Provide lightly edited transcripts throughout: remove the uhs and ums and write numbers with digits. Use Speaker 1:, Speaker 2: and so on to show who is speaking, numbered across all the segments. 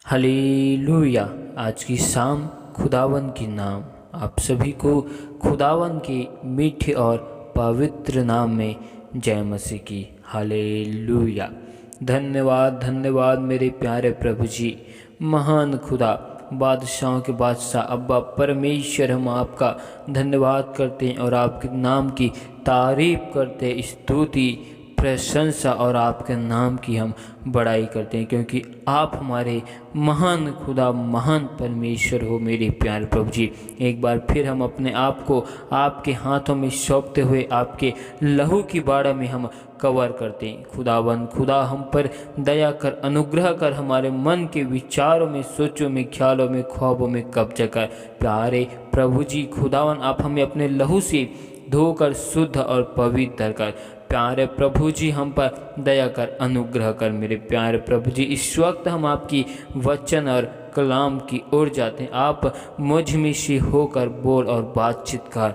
Speaker 1: Hallelujah. आज की शाम खुदावन की नाम आप सभी को खुदावन के मीठे और पवित्र नाम में जय मसीह की। हालेलुया। धन्यवाद धन्यवाद मेरे प्यारे प्रभु जी, महान खुदा, बादशाहों के बादशाह अब्बा परमेश्वर, हम आपका धन्यवाद करते हैं और आपके नाम की तारीफ करते हैं, स्तुति प्रशंसा और आपके नाम की हम बड़ाई करते हैं, क्योंकि आप हमारे महान खुदा, महान परमेश्वर हो मेरे प्यारे प्रभु जी। एक बार फिर हम अपने आप को आपके हाथों में सौंपते हुए आपके लहू की बाड़ा में हम कवर करते हैं। खुदावन खुदा, हम पर दया कर, अनुग्रह कर, हमारे मन के विचारों में, सोचों में, ख्यालों में, ख्वाबों में कब्जा कर। प्यारे प्रभु जी खुदावन, आप हमें अपने लहू से धोकर शुद्ध और पवित्र कर। प्यारे प्रभु जी, हम पर दया कर, अनुग्रह कर मेरे प्यारे प्रभु जी। इस वक्त हम आपकी वचन और कलाम की ओर जाते हैं। आप मुझ में से होकर बोल और बातचीत कर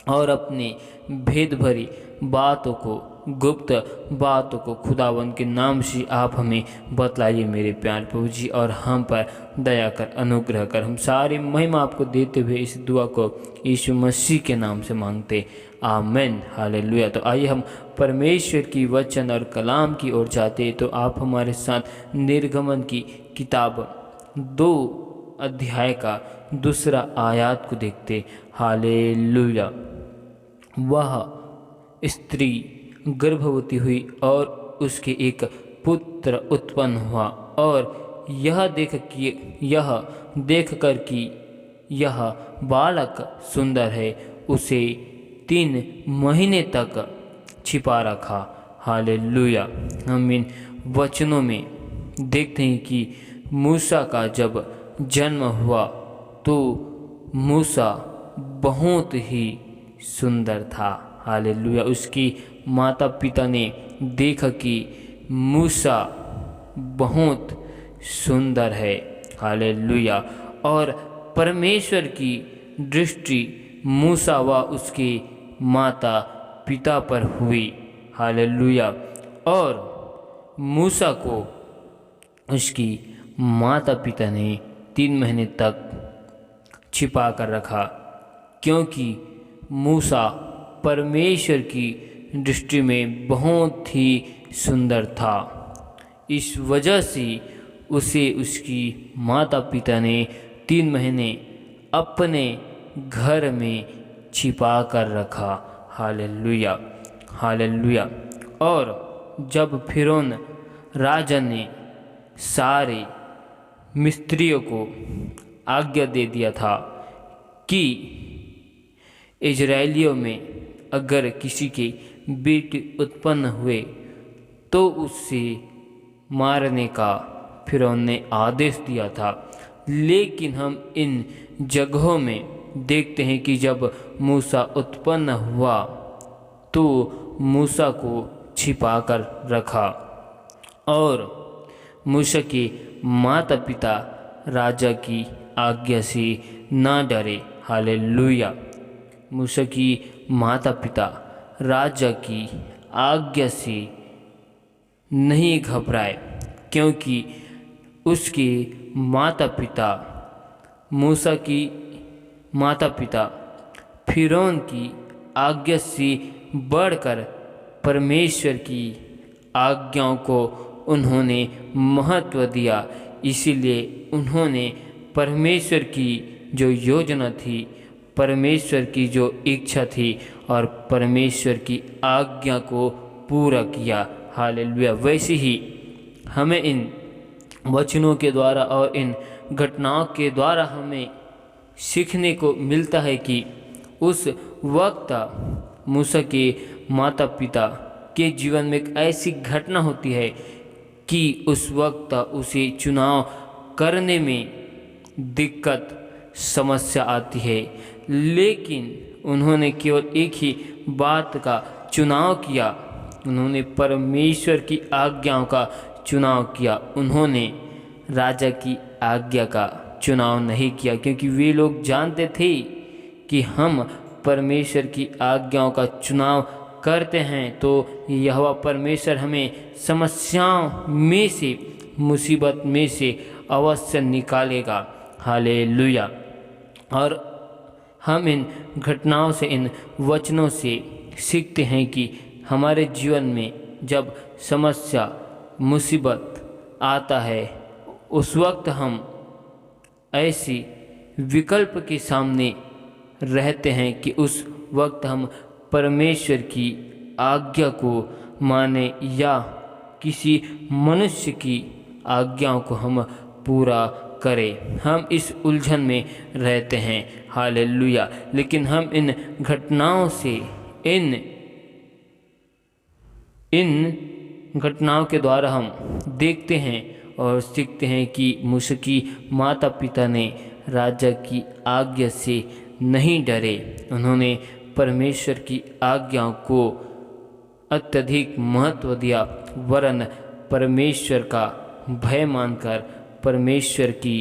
Speaker 1: और अपनी भेद भरी बातों को, गुप्त बातों को खुदावन के नाम से आप हमें बतलाइए मेरे प्यारे प्रभु जी, और हम पर दया कर, अनुग्रह कर। हम सारी महिमा आपको देते हुए इस दुआ को यीशु मसीह के नाम से मांगते, आमीन। हालेलुया। तो आइए हम परमेश्वर की वचन और कलाम की ओर जाते हैं। तो आप हमारे साथ निर्गमन की किताब 2 अध्याय का 2 आयत को देखते। हालेलुया। वह स्त्री गर्भवती हुई और उसके एक पुत्र उत्पन्न हुआ, और यह देख कर कि यह बालक सुंदर है, उसे 3 महीने तक छिपा रखा। हालेलुया। हम इन वचनों में देखते हैं कि मूसा का जब जन्म हुआ तो मूसा बहुत ही सुंदर था। हालेलुया। उसकी माता पिता ने देखा कि मूसा बहुत सुंदर है। हालेलुया। और परमेश्वर की दृष्टि मूसा व उसके माता पिता पर हुई। हालेलुया। और मूसा को उसकी माता पिता ने 3 महीने तक छिपा कर रखा, क्योंकि मूसा परमेश्वर की दृष्टि में बहुत ही सुंदर था। इस वजह से उसे उसकी माता पिता ने 3 महीने अपने घर में छिपा कर रखा। हालेलुया। हालेलुया। और जब फिरौन राजा ने सारे मिस्त्रियों को आज्ञा दे दिया था कि इजराइलियों में अगर किसी के बेटे उत्पन्न हुए तो उससे मारने का फिरौन ने आदेश दिया था। लेकिन हम इन जगहों में देखते हैं कि जब मूसा उत्पन्न हुआ तो मूसा को छिपा कर रखा, और मूसा के माता पिता राजा की आज्ञा से ना डरे। हालेलुया। मूसा की माता पिता राजा की आज्ञा से नहीं घबराए, क्योंकि उसके माता पिता, मूसा की माता पिता फिरौन की आज्ञा से बढ़कर परमेश्वर की आज्ञाओं को उन्होंने महत्व दिया। इसीलिए उन्होंने परमेश्वर की जो योजना थी, परमेश्वर की जो इच्छा थी, और परमेश्वर की आज्ञा को पूरा किया। हालेलुया। वैसे ही हमें इन वचनों के द्वारा और इन घटनाओं के द्वारा हमें सीखने को मिलता है कि उस वक्त मूसा के माता पिता के जीवन में एक ऐसी घटना होती है कि उस वक्त उसे चुनाव करने में दिक्कत, समस्या आती है, लेकिन उन्होंने केवल एक ही बात का चुनाव किया। उन्होंने परमेश्वर की आज्ञाओं का चुनाव किया। उन्होंने राजा की आज्ञा का चुनाव नहीं किया, क्योंकि वे लोग जानते थे कि हम परमेश्वर की आज्ञाओं का चुनाव करते हैं तो यहोवा परमेश्वर हमें समस्याओं में से मुसीबत में से अवश्य निकालेगा। हालेलुया। और हम इन घटनाओं से, इन वचनों से सीखते हैं कि हमारे जीवन में जब समस्या, मुसीबत आता है, उस वक्त हम ऐसी विकल्प के सामने रहते हैं कि उस वक्त हम परमेश्वर की आज्ञा को माने या किसी मनुष्य की आज्ञाओं को हम पूरा करें। हम इस उलझन में रहते हैं। हालेलुया। लेकिन हम इन घटनाओं से, इन घटनाओं के द्वारा हम देखते हैं और सीखते हैं कि मूसा की माता पिता ने राजा की आज्ञा से नहीं डरे। उन्होंने परमेश्वर की आज्ञाओं को अत्यधिक महत्व दिया, वरन परमेश्वर का भय मानकर परमेश्वर की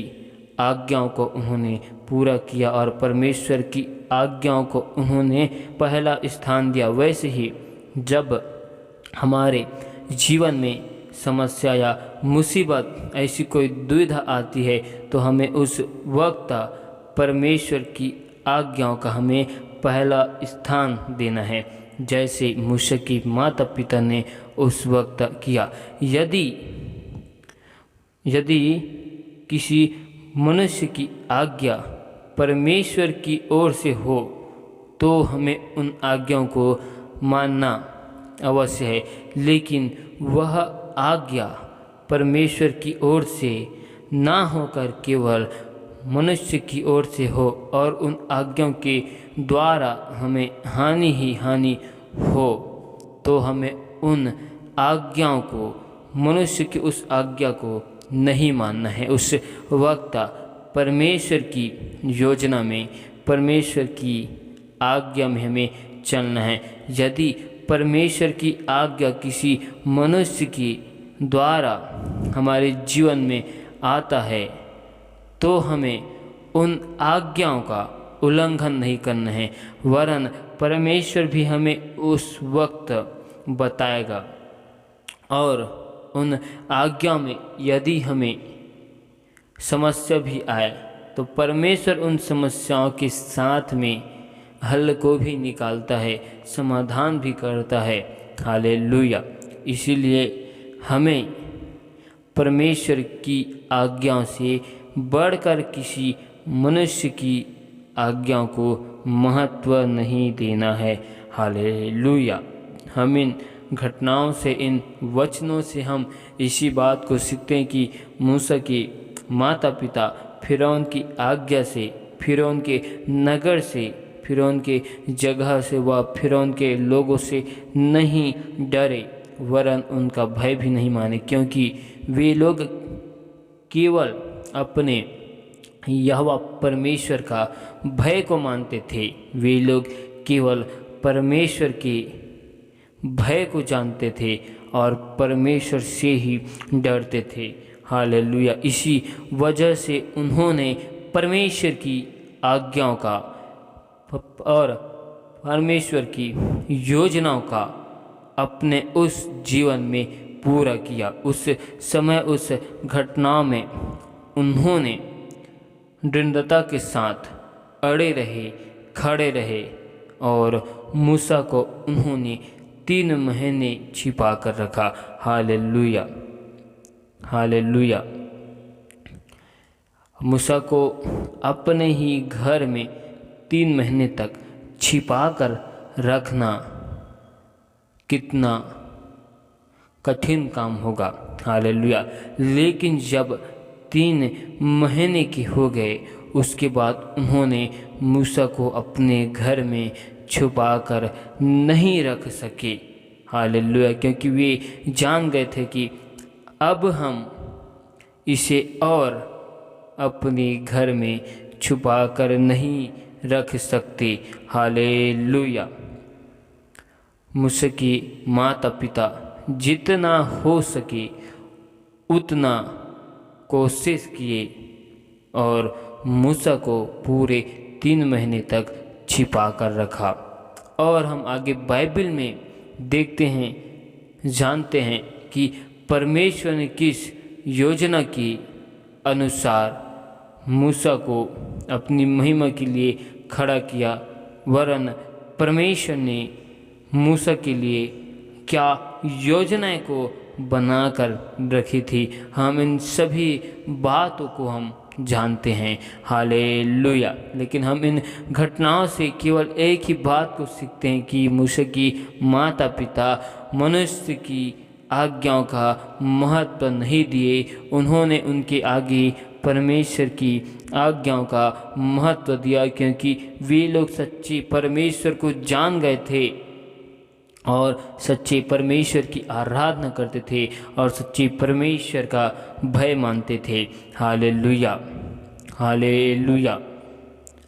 Speaker 1: आज्ञाओं को उन्होंने पूरा किया और परमेश्वर की आज्ञाओं को उन्होंने पहला स्थान दिया। वैसे ही जब हमारे जीवन में समस्या या मुसीबत, ऐसी कोई दुविधा आती है, तो हमें उस वक्त परमेश्वर की आज्ञाओं का हमें पहला स्थान देना है, जैसे मूसा की माता पिता ने उस वक्त किया। यदि किसी मनुष्य की आज्ञा परमेश्वर की ओर से हो तो हमें उन आज्ञाओं को मानना अवश्य है। लेकिन वह आज्ञा परमेश्वर की ओर से ना होकर केवल मनुष्य की ओर से हो और उन आज्ञाओं के द्वारा हमें हानि ही हानि हो, तो हमें उन आज्ञाओं को, मनुष्य की उस आज्ञा को नहीं मानना है। उस वक्त परमेश्वर की योजना में, परमेश्वर की आज्ञा में हमें चलना है। यदि परमेश्वर की आज्ञा किसी मनुष्य के द्वारा हमारे जीवन में आता है, तो हमें उन आज्ञाओं का उल्लंघन नहीं करना है, वरन परमेश्वर भी हमें उस वक्त बताएगा। और उन आज्ञा में यदि हमें समस्या भी आए तो परमेश्वर उन समस्याओं के साथ में हल को भी निकालता है, समाधान भी करता है। हालेलुया। इसीलिए हमें परमेश्वर की आज्ञाओं से बढ़कर किसी मनुष्य की आज्ञाओं को महत्व नहीं देना है। हालेलुया। हम इन घटनाओं से, इन वचनों से हम इसी बात को सीखते हैं कि मूसा के माता पिता फिरौन की आज्ञा से, फिरौन के नगर से, फिरौन के जगह से व फिरौन के लोगों से नहीं डरे, वरन उनका भय भी नहीं माने, क्योंकि वे लोग केवल अपने यहोवा परमेश्वर का भय को मानते थे। वे लोग केवल परमेश्वर के भय को जानते थे और परमेश्वर से ही डरते थे। हालेलुया। इसी वजह से उन्होंने परमेश्वर की आज्ञाओं का और परमेश्वर की योजनाओं का अपने उस जीवन में पूरा किया। उस समय, उस घटनाओं में उन्होंने दृढ़ता के साथ अड़े रहे, खड़े रहे और मूसा को उन्होंने 3 महीने छिपा कर रखा। हालेलुया। हालेलुया। मूसा को अपने ही घर में 3 महीने तक छिपा कर रखना कितना कठिन काम होगा। हालेलुया। लेकिन जब 3 महीने के हो गए, उसके बाद उन्होंने मूसा को अपने घर में छुपा कर नहीं रख सके। हालेलुया। क्योंकि वे जान गए थे कि अब हम इसे और अपने घर में छुपा कर नहीं रख सकते। हालेलुया। मूसा के माता पिता जितना हो सके उतना कोशिश किए और मूसा को पूरे 3 महीने तक छिपा कर रखा। और हम आगे बाइबल में देखते हैं, जानते हैं कि परमेश्वर ने किस योजना के अनुसार मूसा को अपनी महिमा के लिए खड़ा किया, वरन परमेश्वर ने मूसा के लिए क्या योजनाएं को बनाकर रखी थी, हम इन सभी बातों को हम जानते हैं। हालेलुया। लेकिन हम इन घटनाओं से केवल एक ही बात को सीखते हैं कि मूसा की माता पिता मनुष्य की आज्ञाओं का महत्व नहीं दिए, उन्होंने उनके आगे परमेश्वर की आज्ञाओं का महत्व दिया, क्योंकि वे लोग सच्चे परमेश्वर को जान गए थे और सच्चे परमेश्वर की आराधना करते थे और सच्चे परमेश्वर का भय मानते थे। Hallelujah, hallelujah.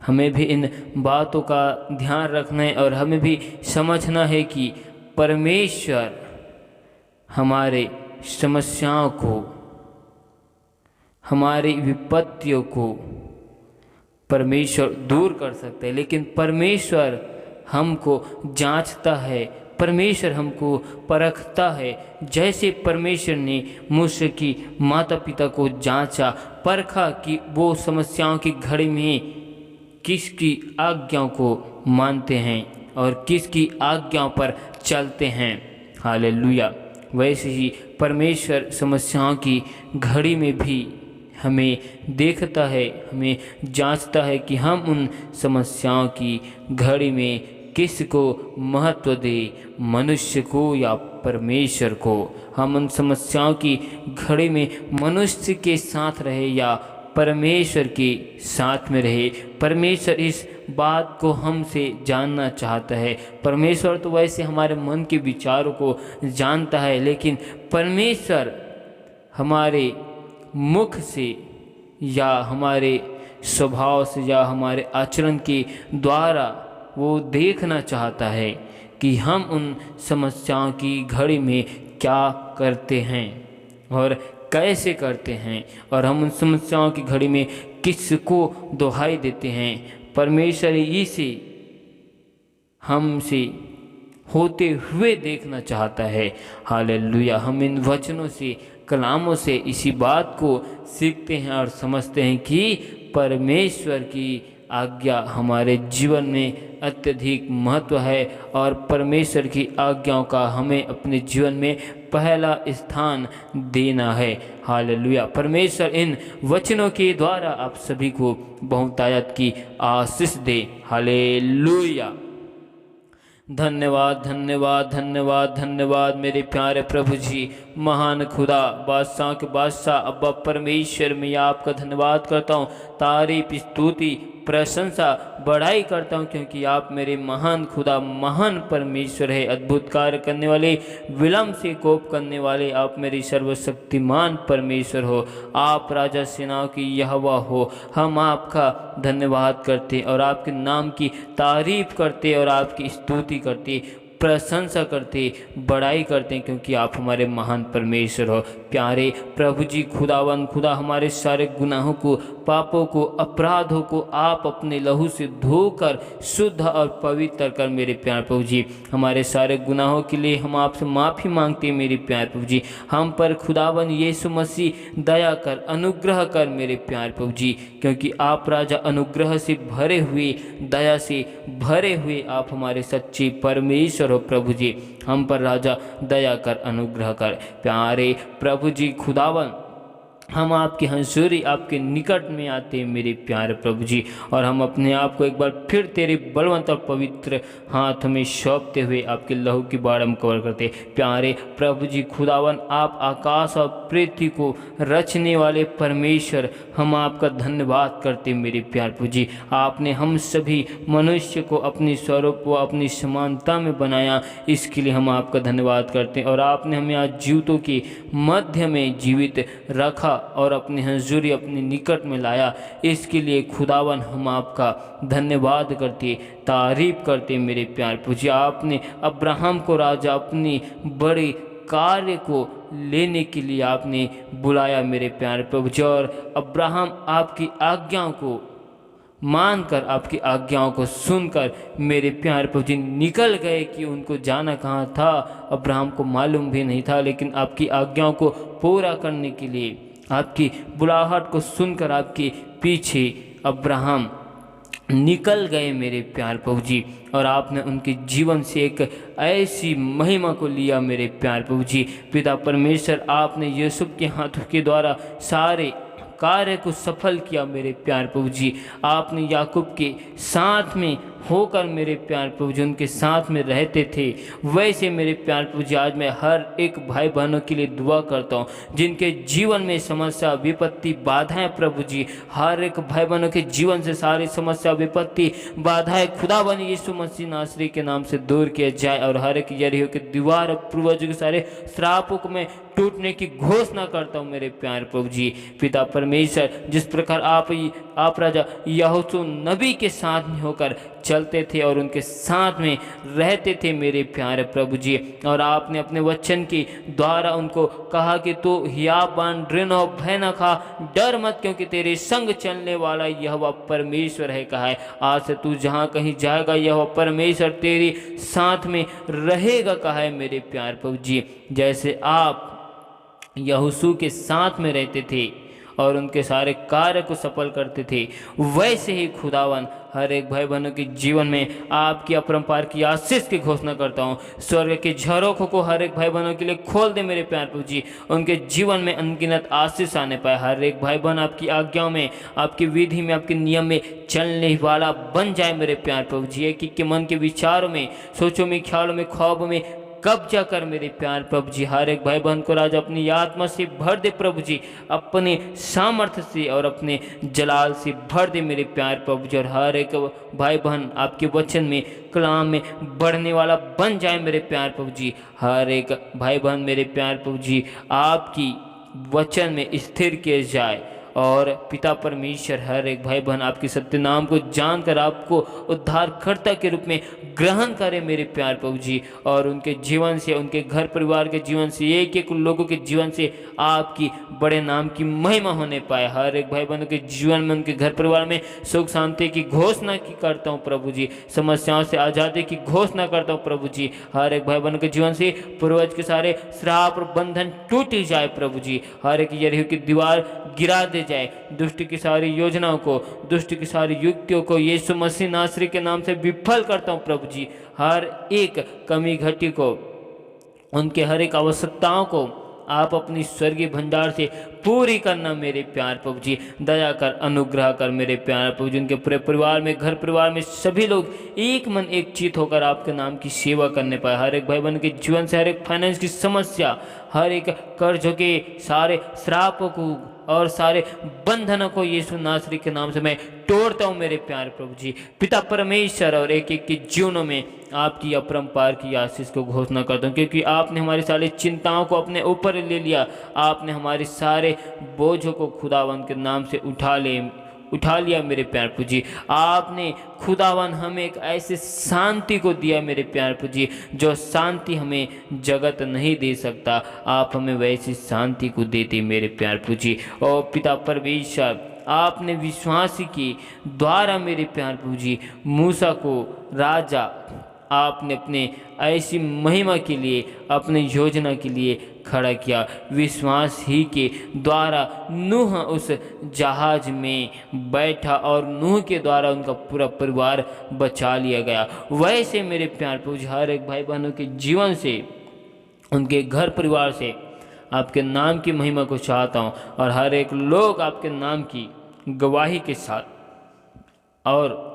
Speaker 1: हमें भी इन बातों का ध्यान रखना है और हमें भी समझना है कि परमेश्वर हमारे समस्याओं को, हमारी विपत्तियों को परमेश्वर दूर कर सकते हैं, लेकिन परमेश्वर हमको जांचता है, परमेश्वर हमको परखता है। जैसे परमेश्वर ने मूसा की माता पिता को जांचा, परखा कि वो समस्याओं की घड़ी में किसकी आज्ञाओं को मानते हैं और किसकी आज्ञाओं पर चलते हैं। हालेलुया। वैसे ही परमेश्वर समस्याओं की घड़ी में भी हमें देखता है, हमें जांचता है कि हम उन समस्याओं की घड़ी में किसको महत्व दे, मनुष्य को या परमेश्वर को। हम उन समस्याओं की घड़ी में मनुष्य के साथ रहे या परमेश्वर के साथ में रहे। परमेश्वर इस बात को हमसे जानना चाहता है। परमेश्वर तो वैसे हमारे मन के विचारों को जानता है, लेकिन परमेश्वर हमारे मुख से या हमारे स्वभाव से या हमारे आचरण के द्वारा वो देखना चाहता है कि हम उन समस्याओं की घड़ी में क्या करते हैं और कैसे करते हैं, और हम उन समस्याओं की घड़ी में किसको दुहाई देते हैं। परमेश्वर इसे हमसे होते हुए देखना चाहता है। हालेलुया। हम इन वचनों से, कलामों से इसी बात को सीखते हैं और समझते हैं कि परमेश्वर की आज्ञा हमारे जीवन में अत्यधिक महत्व है और परमेश्वर की आज्ञाओं का हमें अपने जीवन में पहला स्थान देना है। हालेलुया। परमेश्वर इन वचनों के द्वारा आप सभी को बहुतायत की आशीष दे। हालेलुया। धन्यवाद, धन्यवाद, धन्यवाद, धन्यवाद मेरे प्यारे प्रभु जी, महान खुदा, बादशाह के बादशाह, अब्बा परमेश्वर, मैं आपका धन्यवाद करता हूँ, तारीफ, स्तुति, प्रशंसा, बढ़ाई करता हूँ, क्योंकि आप मेरे महान खुदा, महान परमेश्वर है, अद्भुत कार्य करने वाले, विलम्ब से कोप करने वाले, आप मेरे सर्वशक्तिमान परमेश्वर हो, आप राजा सेनाओं की यहोवा हो। हम आपका धन्यवाद करते और आपके नाम की तारीफ करते और आपकी स्तुति करते, प्रशंसा करते, बड़ाई करते हैं, क्योंकि आप हमारे महान परमेश्वर हो। प्यारे प्रभु जी, खुदावन खुदा, हमारे सारे गुनाहों को, पापों को, अपराधों को आप अपने लहू से धोकर शुद्ध और पवित्र कर मेरे प्यारे प्रभु जी। हमारे सारे गुनाहों के लिए हम आपसे माफ़ी मांगते हैं मेरे प्यारे प्रभु जी। हम पर खुदावन यीशु मसीह दया कर, अनुग्रह कर मेरे प्यारे प्रभु जी, क्योंकि आप राजा अनुग्रह से भरे हुए, दया से भरे हुए आप हमारे सच्चे परमेश्वर हो प्रभु जी। हम पर राजा दया कर, अनुग्रह कर। प्यारे प्रभु जी खुदावन, हम आपकी हंसूरी, आपके निकट में आते हैं मेरे प्यारे प्रभु जी, और हम अपने आप को एक बार फिर तेरे बलवंत और पवित्र हाथ में सौंपते हुए आपके लहू की बाढ़ हम कवर करते। प्यारे प्रभु जी खुदावन, आप आकाश और पृथ्वी को रचने वाले परमेश्वर, हम आपका धन्यवाद करते मेरे प्यारे प्रभु जी। आपने हम सभी मनुष्य को अपने स्वरूप व अपनी समानता में बनाया, इसके लिए हम आपका धन्यवाद करते हैं, और आपने हमें आज जीवितों के मध्य में जीवित रखा और अपनी हजूरी अपने निकट में लाया, इसके लिए खुदावन हम आपका धन्यवाद करते, तारीफ करते मेरे प्यार पूछिए। आपने अब्राहम को राजा अपनी बड़ी कार्य को लेने के लिए आपने बुलाया मेरे प्यारे प्रभु जी, और अब्राहम आपकी आज्ञाओं को मानकर, आपकी आज्ञाओं को सुनकर मेरे प्यारे प्रभु जी निकल गए कि उनको जाना कहाँ था अब्राहम को मालूम भी नहीं था, लेकिन आपकी आज्ञाओं को पूरा करने के लिए आपकी बुलाहट को सुनकर आपके पीछे अब्राहम निकल गए मेरे प्यार प्रभु जी, और आपने उनके जीवन से एक ऐसी महिमा को लिया मेरे प्यार प्रभु जी। पिता परमेश्वर, आपने यूसुफ के हाथों के द्वारा सारे कार्य को सफल किया मेरे प्यार प्रभु जी। आपने याकूब के साथ में होकर मेरे प्यार प्रभु जी उनके साथ में रहते थे, वैसे मेरे प्यार प्रभु जी आज मैं हर एक भाई बहनों के लिए दुआ करता हूँ जिनके जीवन में समस्या विपत्ति बाधाएं प्रभु जी, हर एक भाई बहनों के जीवन से सारी समस्या विपत्ति बाधाएं खुदावन यीशु मसीह नासरी के नाम से दूर किया जाए, और हर एक यरीहो की दीवार पूर्वजों के सारे श्रापों को मैं टूटने की घोषणा करता हूँ मेरे प्यार प्रभु जी। पिता परमेश्वर, जिस प्रकार आप राजा यहोशू नबी के साथ में होकर चलते थे और उनके साथ में रहते थे मेरे प्यारे प्रभु जी, और आपने अपने वचन के द्वारा उनको कहा कि तू हियाबान ड्रिनो भय न खा, डर मत, क्योंकि तेरे संग चलने वाला यहोवा परमेश्वर है कहा है। आज से तू जहाँ कहीं जाएगा यहोवा परमेश्वर तेरे साथ में रहेगा कहा है मेरे प्यार प्रभु जी। जैसे आप यहोशू के साथ में रहते थे और उनके सारे कार्य को सफल करते थे, वैसे ही खुदावन हर एक भाई बहनों के जीवन में आपकी अपरंपार की आशीष की घोषणा करता हूँ। स्वर्ग के झरोखों को हर एक भाई बहनों के लिए खोल दे मेरे प्यार प्रभु जी, उनके जीवन में अनगिनत आशीष आने पाए। हर एक भाई बहन आपकी आज्ञाओं में, आपकी विधि में, आपके नियम में चलने वाला बन जाए मेरे प्यार प्रभु जी। कि मन के विचारों में, सोचों में, ख्यालों में, ख्वाबों में कब्जा कर मेरे प्यार प्रभु जी। हर एक भाई बहन को राजा अपनी आत्मा से भर दे प्रभु जी, अपने सामर्थ्य से और अपने जलाल से भर दे मेरे प्यार प्रभु जी। और हर एक भाई बहन आपके वचन में, कलाम में बढ़ने वाला बन जाए मेरे प्यार प्रभु जी। हर एक भाई बहन मेरे प्यार प्रभु जी आपकी वचन में स्थिर किए जाए, और पिता परमेश्वर हर एक भाई बहन आपके सत्य नाम को जानकर आपको उद्धारकर्ता के रूप में ग्रहण करे मेरे प्यार प्रभु जी, और उनके जीवन से, उनके घर परिवार के जीवन से, एक एक लोगों के जीवन से आपकी बड़े नाम की महिमा होने पाए। हर एक भाई बहनों के जीवन में, उनके घर परिवार में सुख शांति की घोषणा की करता हूँ प्रभु जी, समस्याओं से आज़ादी की घोषणा करता हूँ प्रभु जी। हर एक भाई बहनों के जीवन से पूर्वज के सारे श्राप और बंधन टूट जाए प्रभु जी। हर एक यरीहो की दीवार गिरा दे जाए, दुष्ट की सारी योजनाओं को, दुष्ट की सारी युक्तियों को यीशु मसीह नासरी के नाम से विफल करता हूँ प्रभु जी। हर एक कमी घटी को, उनके हर एक आवश्यकताओं को आप अपनी स्वर्गीय भंडार से पूरी करना मेरे प्यार प्रभु जी। दया कर, अनुग्रह कर मेरे प्यार प्रभु जी। उनके पूरे परिवार में, घर परिवार में सभी लोग एक मन एक चित होकर आपके नाम की सेवा करने पाए। हर एक भाई बहन के जीवन से हर एक फाइनेंस की समस्या, हर एक कर्जों के सारे श्रापों को और सारे बंधनों को यीशु नासरी के नाम से मैं तोड़ता हूँ मेरे प्यार प्रभु जी। पिता परमेश्वर, और एक एक के जीवनों में आपकी अपरंपार की आशीष को घोषणा करता हूँ, क्योंकि आपने हमारी सारी चिंताओं को अपने ऊपर ले लिया। आपने हमारे सारे बोझों को खुदावन के नाम से उठा लिया मेरे प्यार प्रभु जी। आपने खुदावन हमें एक ऐसे शांति को दिया मेरे प्यार प्रभु जी, जो शांति हमें जगत नहीं दे सकता। आप हमें वैसी शांति को देते मेरे प्यार प्रभु जी। और पिता परमेश्वर, आपने विश्वासी के द्वारा मेरे प्यार प्रभु जी मूसा को राजा आपने अपने ऐसी महिमा के लिए, अपने योजना के लिए खड़ा किया। विश्वास ही के द्वारा नूह उस जहाज में बैठा और नूह के द्वारा उनका पूरा परिवार बचा लिया गया। वैसे मेरे प्यार प्रभु, हर एक भाई बहनों के जीवन से, उनके घर परिवार से आपके नाम की महिमा को चाहता हूँ, और हर एक लोग आपके नाम की गवाही के साथ और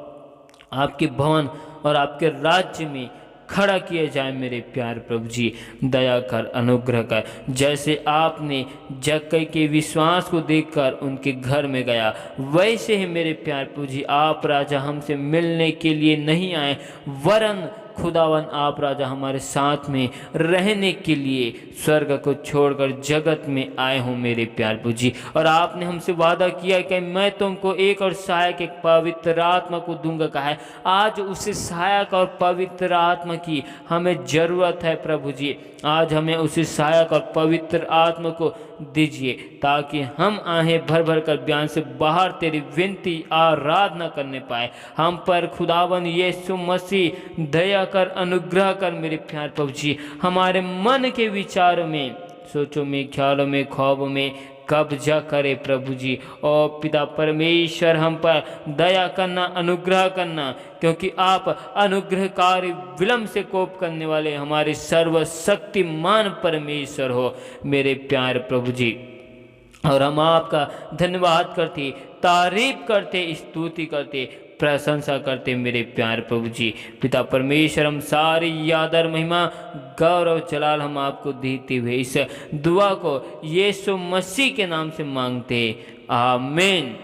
Speaker 1: आपके भवन और आपके राज्य में खड़ा किए जाए मेरे प्यार प्रभु जी। दया कर, अनुग्रह कर, जैसे आपने जक्कई के विश्वास को देखकर उनके घर में गया, वैसे ही मेरे प्यार प्रभु जी आप राजा हमसे मिलने के लिए नहीं आए, वरन खुदावन आप राजा हमारे साथ में रहने के लिए स्वर्ग को छोड़कर जगत में आए हो मेरे प्यार प्रभु जी। और आपने हमसे वादा किया कि मैं तुमको एक और सहायक, एक पवित्र आत्मा को दूंगा कहा है। आज उसी सहायक और पवित्र आत्मा की हमें जरूरत है प्रभु जी। आज हमें उसी सहायक और पवित्र आत्मा को दीजिए, ताकि हम आहें भर भर कर बयान से बाहर तेरी विनती आराधना करने पाए। हम पर खुदावन यीशु मसीह दया कर, अनुग्रह कर मेरे प्यार प्रभु जी। हमारे मन के विचारों में, सोचों में, ख्यालों में, ख्वाबों में कब्जा करे प्रभु जी। और पिता परमेश्वर हम पर दया करना, अनुग्रह करना, क्योंकि आप अनुग्रहकारी, विलंब से कोप करने वाले हमारे सर्वशक्तिमान परमेश्वर हो मेरे प्यारे प्रभु जी। और हम आपका धन्यवाद करते, तारीफ करते, स्तुति करते, प्रशंसा करते मेरे प्यारे प्रभु जी। पिता परमेश्वर, हम सारी आदर, महिमा, गौरव, जलाल हम आपको देते हुए इस दुआ को यीशु मसीह के नाम से मांगते, आमीन।